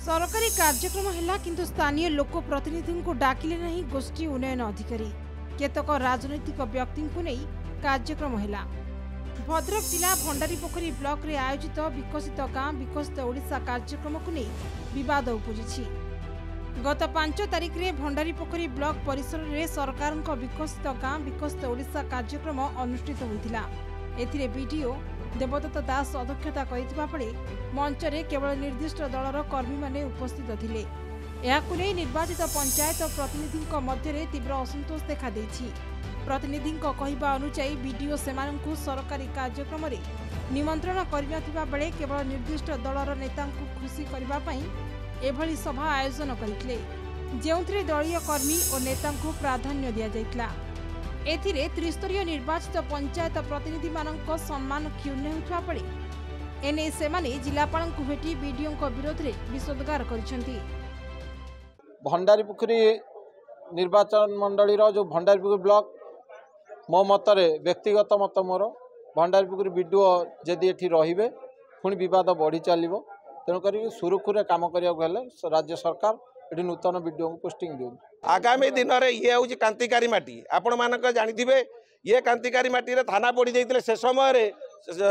सरकारी कार्यक्रम है किंतु स्थानीय लोक प्रतिनिधि को डाकिले नहीं गोष्ठी उन्नयन अधिकारी केतक राजनैतिक व्यक्ति को नहीं कार्यक्रम है। भद्रक जिला भंडारीपोखरी ब्लॉक रे आयोजित विकसित गाँ विकसित ओडिशा कार्यक्रम को नहीं विवाद उपजी। गत 5 तारिख रे भंडारीपोखरी ब्लॉक परिसर रे सरकार विकसित गाँ विकसित ओडिशा कार्यक्रम अनुष्ठित होता। एथिरे बीडीओ देवदत्त दास अध्यक्षता करथिबा बेले मंच रे केवल निर्दिष्ट दलर कर्मी माने उपस्थित थिले। एहाकु नै निर्वाचित पंचायत प्रतिनिधि मध्य तीव्र असंतोष देखा देछि। प्रतिनिधि कहवा अनुसार बीडीओ सेमानंकु सरकारी कार्यक्रम रे निमंत्रण करिनथिबा बेले केवल निर्दिष्ट दलर नेतांकु खुशी करबा पई एभली सभा आयोजन करथिले, जेउथिरे दलीय कर्मी और नेतांकु प्राधान्य दिया जायतिला। एथिरे त्रिस्तरीय निर्वाचित पंचायत प्रतिनिधि मानक सम्मान क्षुण्ण होता बेले एने सेमाने जिलापाल को भेटी बीडीओ विरोध में विषोदगार करिसेंती। भंडारीपोखरी निर्वाचन मंडली जो भंडारीपोखरी ब्लॉक मो मतरे व्यक्तिगत मत मोर भंडारीपोखरी बीडीओ जदि एठी रहिबे पुणी विवाद बढ़ी चलो तेणुक सुरुखुरे काम करने राज्य सरकार ये नूतन बीडीओ को पोस्टिंग दियो। आगामी दिन में ये हूँ कांतिकारी माटी आपण मानक जानिथिबे ये कांतिकारी माटी रे थाना पड़ी जाइतिले से समय रे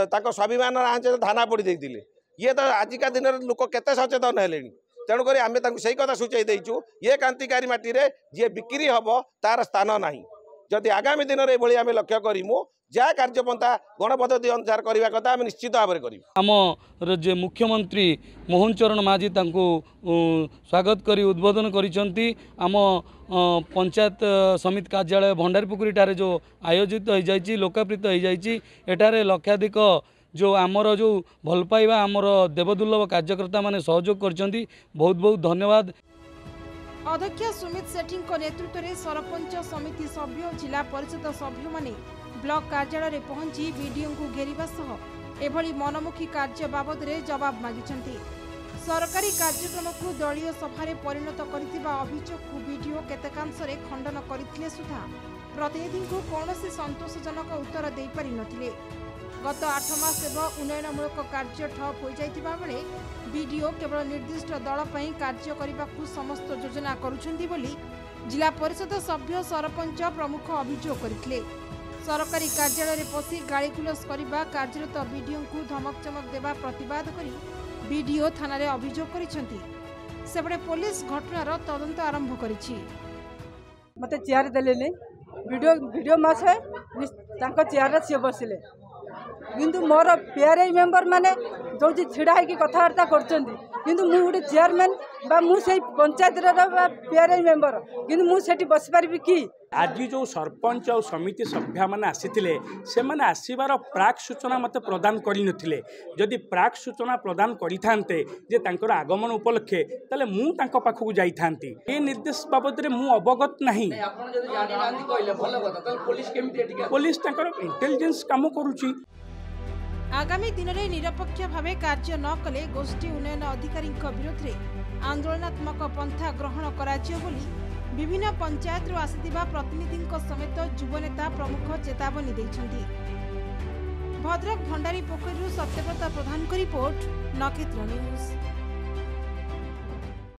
ताको स्वाभिमान आंच थाना पड़ी जाइतिले। ये तो आजिका दिन में लोक केते सचेतन हेले तेणुक आम से कथा सूचाई देचु ये कांतिकारी माटी रे जे बिक्री हम तार स्थान नाही। जदि आगामी दिन में ये आम लक्ष्य करूँ जहाँ कार्यपंथा गणपद्धति अनुसार करने कथा आम निश्चित भाव में करूँ। आम जे मुख्यमंत्री मोहन चरण माझी तांको स्वागत करी उद्बोधन करिसंती। आम पंचायत समिति कार्यालय भंडारीपोखरी ठारे जो आयोजित हो जाइए लोकार्पित हो जाइए एठारे लक्षाधिक जो आमर जो भल पाइबा आमर देवदुर्लभ कार्यकर्ता माने सहयोग करछंती। बहुत बहुत धन्यवाद। अध्यक्ष सुमित सेठी नेतृत्व में सरपंच समिति सभ्य जिला परिषद सभ्य माने ब्लॉक कार्यालय में पहुंची बीडीओ को घेरिबा सह एभली मनमुखी कार्य बाबद रे जवाब मागिछंती। सरकारी कार्यक्रम को दलीय सभारे परिणत करथिबा अभियोग को बीडीओ केतेकांश रे खंडन करथिले सुधा प्रतिनिधि को कौनसी संतोषजनक उत्तर दे पारि नथिले। गत 8 मास एवं उन्नयनमूलक कार्य ठप हो जाइतिबा बेले बीडीओ केवल निर्दिष्ट दल पई कार्य करबाकू समस्त योजना करुछंती बोली जिला परिषद सभ्य सरपंच प्रमुख अभियोग करथिले। सरकारी कार्यालय में पशि गाड़ीगुलस करने कार्यरत बीडीओ को धमक चमक देवा प्रतिवाद करी बीडीओ थाना रे अभियोग करिसेंती। सेपटे पुलिस घटनार तदंत आरंभ करिछि। मते चेयर देले नै वीडियो मास है तांको चेयर रे से बसिले किंतु मोर पीआरआई मेंबर माने जो छिड़ा है कि कथबार्ता करछंती किंतु मु गोटे चेयरमैन बा मु से पंचायत रे पीआरआई मेंबर किंतु मु सेठी बस पारिबी कि आज जो सरपंच और समिति सभ्य मैंने आसीथिले से माने आसीबार प्राक सूचना मते प्रदान करि नथिले। जदि प्राक सूचना प्रदान करिथान्ते जे तांकर आगमन उपलक्षे तले मु तांको पाखु जाई थांती। ए निर्देश बाबद रे मु अवगत नाही। आपण जदि जानि नांती कहले भलो कथा तले पुलिस केमिति एटिका पुलिस तांकर इंटेलिजेंस काम करूची। आगामी दिन में निरपेक्ष भाव कार्य न कले गोष्ठी उन्नयन अधिकारी विरोध में आंदोलनात्मक पंथा ग्रहण कराजियो बोली विभिन्न पंचायत आसिथिबा प्रतिनिधि समेत युवनेता प्रमुख चेतावनी दैछंती। भद्रक भंडारीपोखरी सत्यव्रत प्रधान को रिपोर्ट नक्षत्र न्यूज।